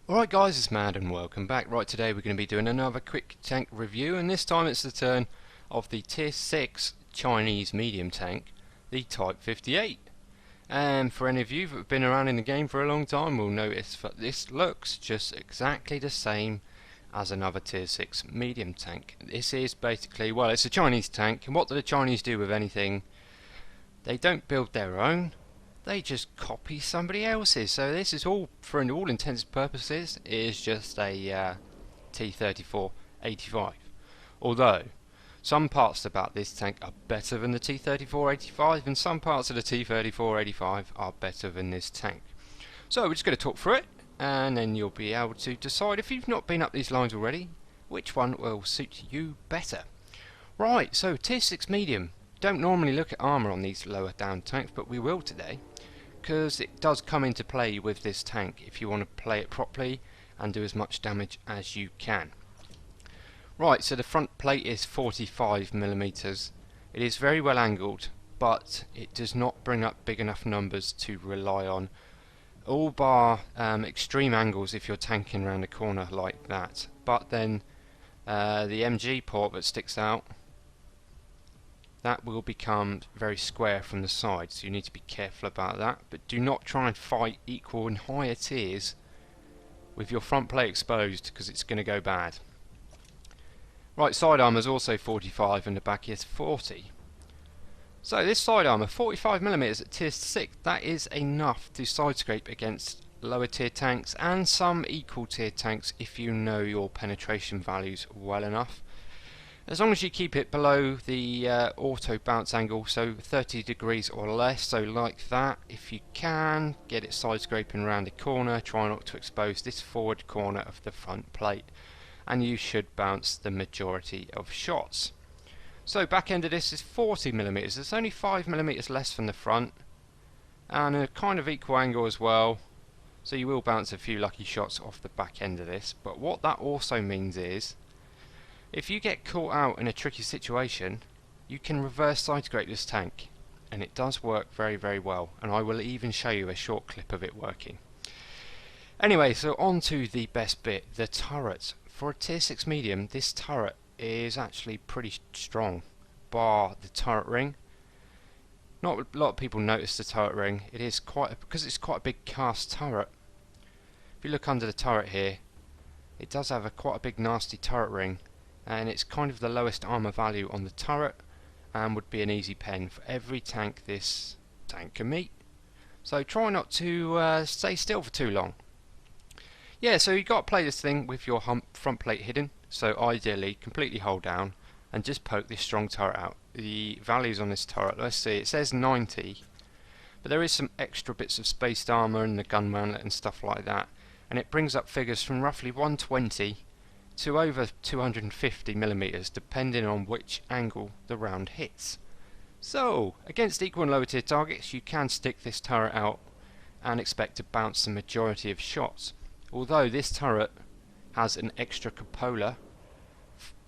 Alright guys, it's Mad and welcome back. Right, today we're going to be doing another quick tank review, and this time it's the turn of the Tier 6 Chinese medium tank, the Type 58. And for any of you that have been around in the game for a long time will notice that this looks just exactly the same as another Tier 6 medium tank. This is basically, well, it's a Chinese tank, and what do the Chinese do with anything? They don't build their own. They just copy somebody else's. So this is all, for all intents and purposes, is just a T-34-85. Although some parts about this tank are better than the T-34-85, and some parts of the T-34-85 are better than this tank. So we're just going to talk through it, and then you'll be able to decide, if you've not been up these lines already, which one will suit you better. Right, so Tier 6 medium. Don't normally look at armour on these lower down tanks, but we will today, because it does come into play with this tank if you want to play it properly and do as much damage as you can. Right, so the front plate is 45mm. It is very well angled, but it does not bring up big enough numbers to rely on, all bar extreme angles if you're tanking around a corner like that. But then the MG port that sticks out, that will become very square from the side, so you need to be careful about that. But do not try and fight equal and higher tiers with your front plate exposed, because it's going to go bad. Right, side armour is also 45 and the back is 40. So this side armour, 45mm at tier 6, that is enough to side scrape against lower tier tanks and some equal tier tanks if you know your penetration values well enough. As long as you keep it below the auto bounce angle, so 30 degrees or less, so like that. If you can, get it side scraping around the corner, try not to expose this forward corner of the front plate, and you should bounce the majority of shots. So back end of this is 40mm, it's only 5mm less than the front, and a kind of equal angle as well, so you will bounce a few lucky shots off the back end of this. But what that also means is, if you get caught out in a tricky situation, you can reverse side scrape this tank, and it does work very, very well, and I will even show you a short clip of it working. Anyway, so on to the best bit, the turret. For a tier 6 medium, this turret is actually pretty strong, bar the turret ring. Not a lot of people notice the turret ring. It is because it's quite a big cast turret. If you look under the turret here, it does have quite a big nasty turret ring, and it's kind of the lowest armour value on the turret, and would be an easy pen for every tank this tank can meet. So try not to stay still for too long. Yeah, so you've got to play this thing with your front plate hidden, so ideally completely hold down and just poke this strong turret out. The values on this turret, let's see, it says 90, but there is some extra bits of spaced armour and the gun mantlet and stuff like that, and it brings up figures from roughly 120 to over 250mm, depending on which angle the round hits. So against equal and lower tier targets, you can stick this turret out and expect to bounce the majority of shots. Although this turret has an extra cupola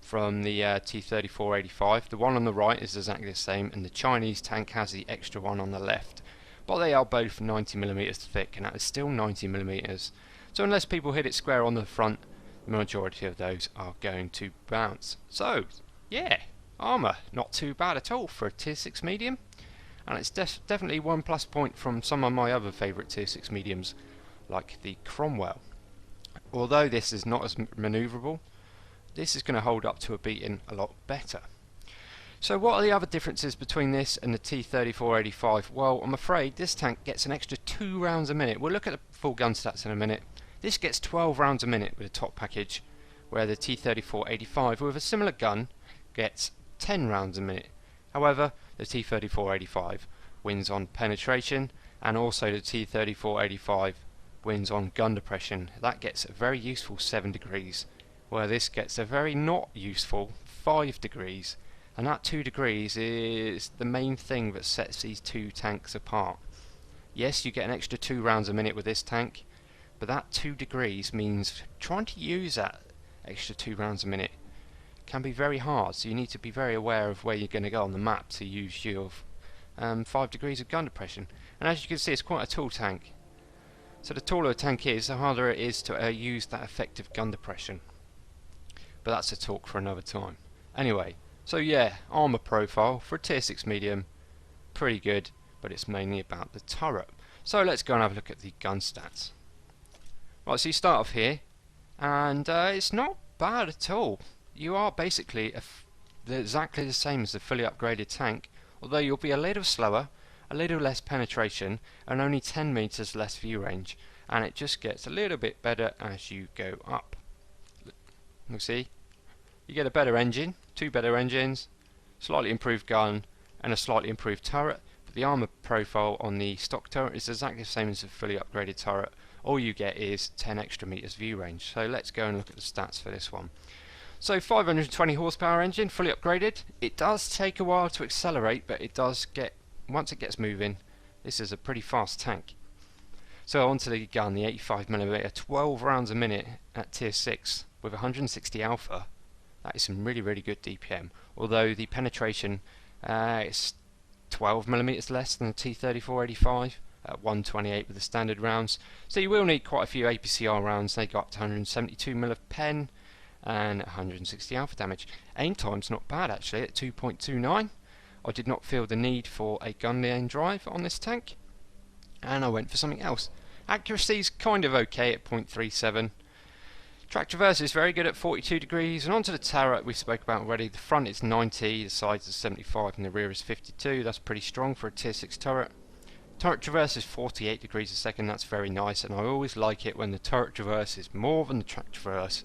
from the T-34-85, the one on the right is exactly the same, and the Chinese tank has the extra one on the left, but they are both 90mm thick, and that is still 90mm. So unless people hit it square on the front, the majority of those are going to bounce. So yeah, armour not too bad at all for a tier 6 medium, and it's definitely one plus point from some of my other favourite tier 6 mediums like the Cromwell. Although this is not as manoeuvrable, this is going to hold up to a beating a lot better. So what are the other differences between this and the T-34-85? Well, I'm afraid this tank gets an extra 2 rounds a minute. We'll look at the full gun stats in a minute. This gets 12 rounds a minute with a top package, where the T-34-85 with a similar gun gets 10 rounds a minute. However, the T-34-85 wins on penetration, and also the T-34-85 wins on gun depression. That gets a very useful 7 degrees, where this gets a very not useful 5 degrees, and that 2 degrees is the main thing that sets these two tanks apart. Yes, you get an extra 2 rounds a minute with this tank, but that 2 degrees means trying to use that extra 2 rounds a minute can be very hard, so you need to be very aware of where you're going to go on the map to use your 5 degrees of gun depression. And as you can see, it's quite a tall tank. So the taller a tank is, the harder it is to use that effective gun depression. But that's a talk for another time. Anyway, so yeah, armour profile for a tier 6 medium, pretty good, but it's mainly about the turret. So let's go and have a look at the gun stats. Right, so you start off here, and it's not bad at all. You are basically exactly the same as the fully upgraded tank, although you'll be a little slower, a little less penetration, and only 10 meters less view range, and it just gets a little bit better as you go up. You'll see, you get a better engine, 2 better engines, slightly improved gun, and a slightly improved turret, but the armor profile on the stock turret is exactly the same as the fully upgraded turret. All you get is 10 extra meters view range. So let's go and look at the stats for this one. So 520 horsepower engine, fully upgraded. It does take a while to accelerate, but it does get, once it gets moving, this is a pretty fast tank. So onto the gun, the 85mm, 12 rounds a minute at tier 6 with 160 alpha. That is some really good DPM, although the penetration is 12mm less than the T34-85 at 128 with the standard rounds. So you will need quite a few APCR rounds. They go up to 172mm of pen and 160 alpha damage. Aim time's not bad actually at 2.29. I did not feel the need for a gun aim drive on this tank, and I went for something else. Accuracy's kind of okay at 0.37. Track traverse is very good at 42 degrees, and onto the turret we spoke about already. The front is 90, the sides is 75, and the rear is 52. That's pretty strong for a tier 6 turret. Turret traverse is 48 degrees a second. That's very nice, and I always like it when the turret traverse is more than the track traverse,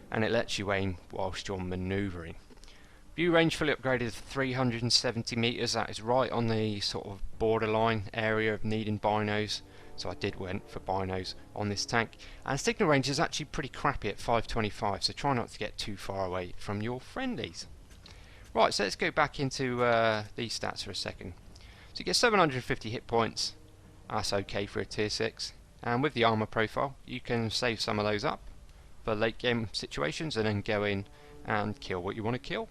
and it lets you aim whilst you're manoeuvring. View range fully upgraded to 370 meters. That is right on the sort of borderline area of needing binos, so I did went for binos on this tank. And signal range is actually pretty crappy at 525, so try not to get too far away from your friendlies. Right, so let's go back into these stats for a second. So you get 750 hit points. That's okay for a tier 6, and with the armor profile you can save some of those up for late game situations and then go in and kill what you want to kill.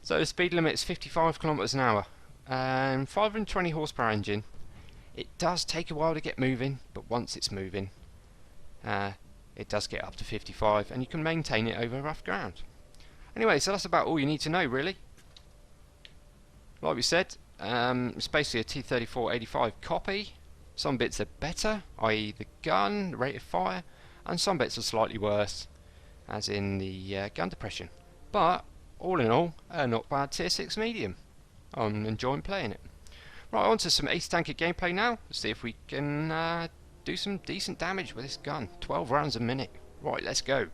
So the speed limit is 55 kilometers an hour, and 520 horsepower engine. It does take a while to get moving, but once it's moving, it does get up to 55, and you can maintain it over rough ground. Anyway, so that's about all you need to know, really. Like we said, it's basically a T34-85 copy. Some bits are better, i.e. the gun, the rate of fire, and some bits are slightly worse, as in the gun depression. But all in all, a not bad tier 6 medium. I'm enjoying playing it. Right, on to some Ace Tanker gameplay now. Let's see if we can do some decent damage with this gun. 12 rounds a minute. Right, let's go.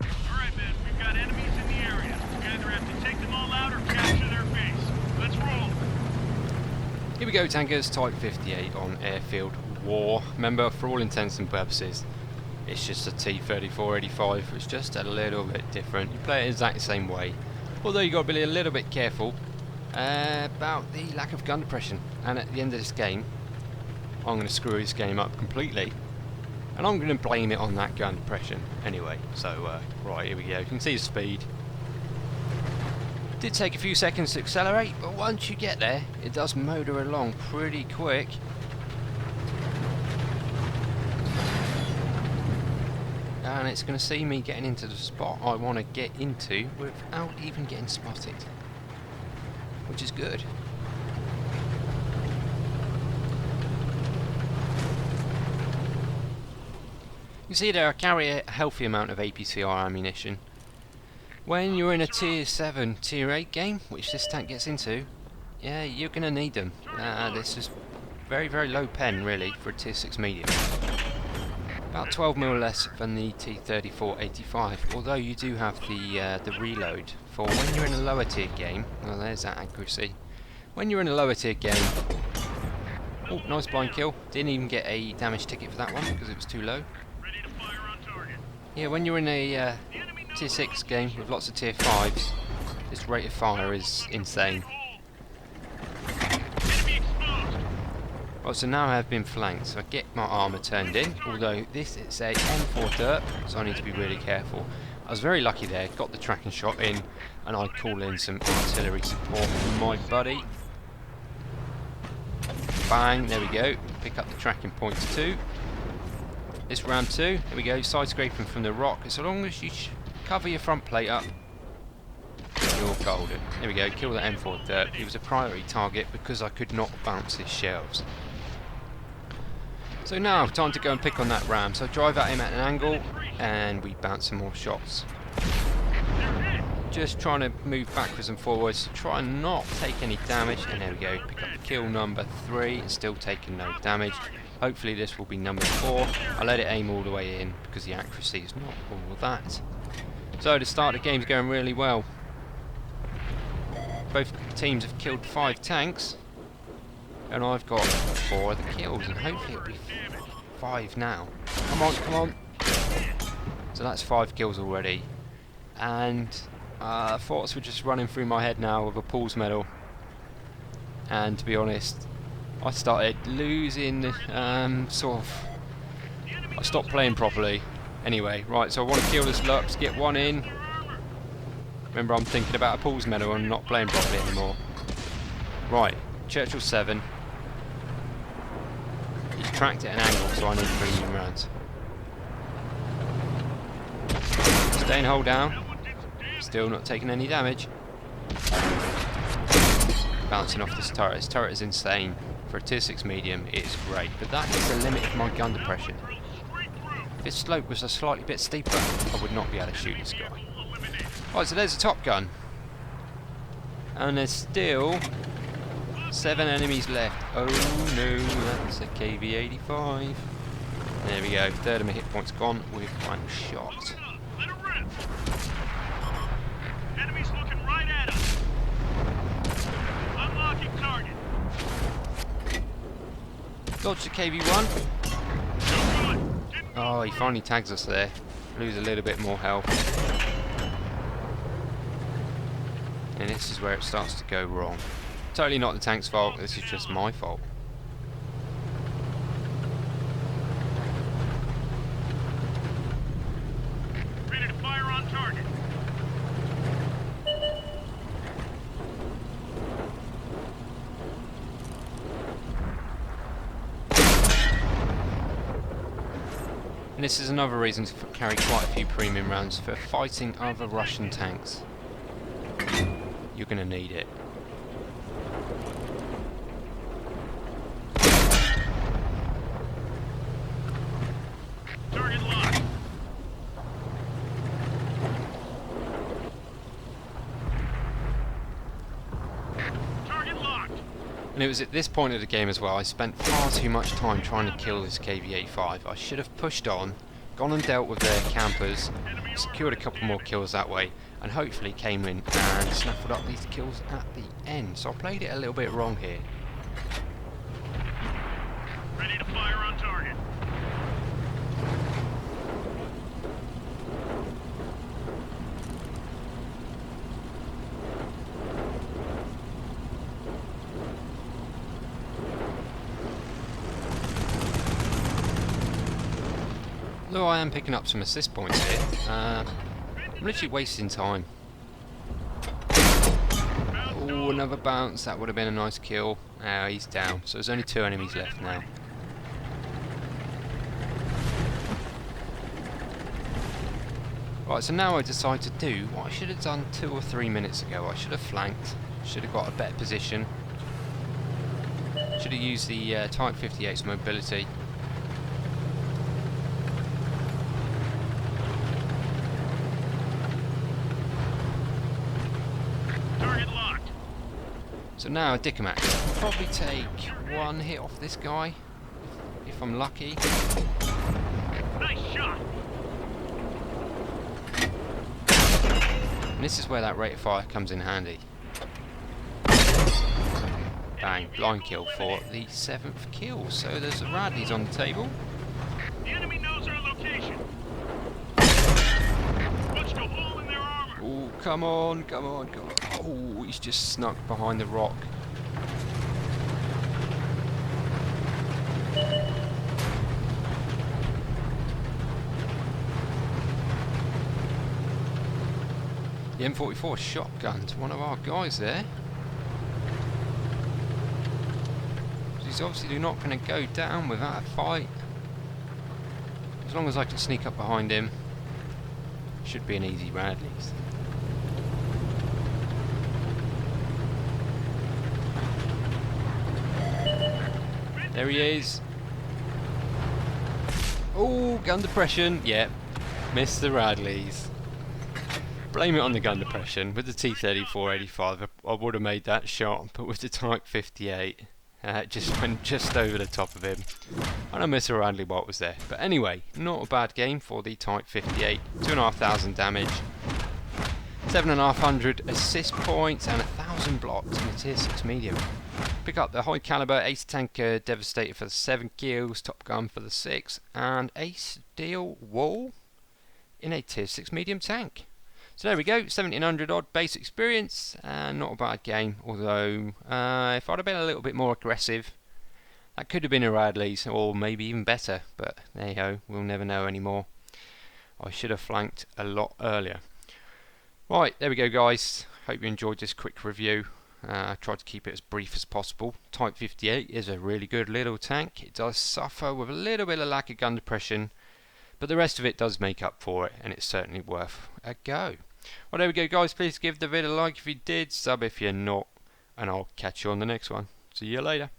Alright, man, we've got enemies in the area. We either have to take them all out or capture their base. Let's roll. Here we go, tankers. Type 58 on Airfield War. Remember, for all intents and purposes, it's just a T34-85. It's just a little bit different. You play it exactly the same way, although you've got to be a little bit careful about the lack of gun depression. And at the end of this game, I'm going to screw this game up completely, and I'm going to blame it on that gun depression anyway. So right, here we go. You can see the speed. Did take a few seconds to accelerate, but once you get there it does motor along pretty quick. And it's going to see me getting into the spot I want to get into without even getting spotted, which is good. You see there, I carry a healthy amount of APCR ammunition. When you're in a tier 7, tier 8 game, which this tank gets into, yeah, you're going to need them. This is very low pen really for a tier 6 medium. About 12mm less than the T34-85, although you do have the reload for when you're in a lower tier game. Well, there's that accuracy. When you're in a lower tier game... Oh, nice blind kill. Didn't even get a damage ticket for that one because it was too low. Ready to fire on target. Yeah, when you're in a tier 6 game with lots of tier 5s, this rate of fire is insane. Enemy exposed. Right, so now I have been flanked, so I get my armour turned in, although this is a M4 dirt, so I need to be really careful. I was very lucky there, got the tracking shot in, and I call in some artillery support from my buddy. Bang, there we go. Pick up the tracking points too. This ram too, there we go, side scraping from the rock. As long as you cover your front plate up, you're golden. There we go, kill that M4 dirt. He was a priority target because I could not bounce his shells. So now, time to go and pick on that ram. So I drive at him at an angle and we bounce some more shots. Just trying to move backwards and forwards, try and not take any damage, and there we go, pick up kill number 3, still taking no damage. Hopefully this will be number 4. I let it aim all the way in because the accuracy is not all that. So the start of the game's going really well. Both teams have killed 5 tanks, and I've got 4 of the kills, and hopefully it'll be 5 now. Come on, come on. So that's 5 kills already, and thoughts were just running through my head now with a pause medal. And to be honest, I started losing I stopped playing properly. Anyway, right, so I want to kill this Lux, get one in. Remember, I'm thinking about a pause medal and not playing properly anymore. Right, Churchill 7. He's tracked at an angle, so I need premium rounds. Stay and hold down. Still not taking any damage. Bouncing off this turret. This turret is insane. For a tier 6 medium, it is great, but that is the limit of my gun depression. If this slope was a slightly bit steeper, I would not be able to shoot this guy. Right, so there's a top gun. And there's still 7 enemies left. Oh no, that's a KV-85. There we go, third of my hit points gone with 1 shot. Enemies looking right at us. Unlocking target. Dodge the KV-1. Oh, he finally tags us there. Lose a little bit more health. And this is where it starts to go wrong. Totally not the tank's fault, this is just my fault. Ready to fire on target. And this is another reason to carry quite a few premium rounds for fighting other Russian tanks. You're going to need it. Target locked. Target locked. And it was at this point of the game as well, I spent far too much time trying to kill this KV-85. I should have pushed on, gone and dealt with their campers, secured a couple more kills that way, and hopefully came in and snaffled up these kills at the end. So I played it a little bit wrong here. Ready to fire on target. Though I am picking up some assist points here, I'm literally wasting time. Oh, another bounce, that would have been a nice kill. Ah, he's down, so there's only 2 enemies left now. Right, so now I decide to do what I should have done 2 or 3 minutes ago. I should have flanked, should have got a better position, should have used the Type 58's mobility. So now a Dickomax. I'll probably take 1 hit off this guy, if I'm lucky. Nice shot. And this is where that rate of fire comes in handy. Bang, blind kill for the 7th kill. So there's the Radleys on the table. The enemy knows our location. Punched a hole in their armor. Oh, come on, come on, come on. Oh, he's just snuck behind the rock. The M44 shotgun to one of our guys there. He's Radleys obviously not going to go down without a fight. As long as I can sneak up behind him, should be an easy Radleys. There he is. Oh, gun depression. Yep, missed the Radleys. Blame it on the gun depression. With the T-34-85 I would have made that shot, but with the Type 58 it just went just over the top of him. And I missed a Radley while it was there. But anyway, not a bad game for the Type 58. 2,500 damage, 7,500 assist points and 1,000 blocks in a Tier 6 medium. Pick up the high caliber Ace Tanker Devastator for the 7 kills, Top Gun for the 6, and Ace Steel Wall in a Tier 6 medium tank. So there we go, 1,700 odd base experience, and not a bad game, although if I'd have been a little bit more aggressive, that could have been a Radley's, or maybe even better, but there you go, we'll never know anymore. I should have flanked a lot earlier. Right, there we go guys, hope you enjoyed this quick review. I tried to keep it as brief as possible. Type 58 is a really good little tank. It does suffer with a little bit of lack of gun depression, but the rest of it does make up for it, and it's certainly worth a go. Well, there we go guys, please give the video a like if you did, sub if you're not, and I'll catch you on the next one. See you later.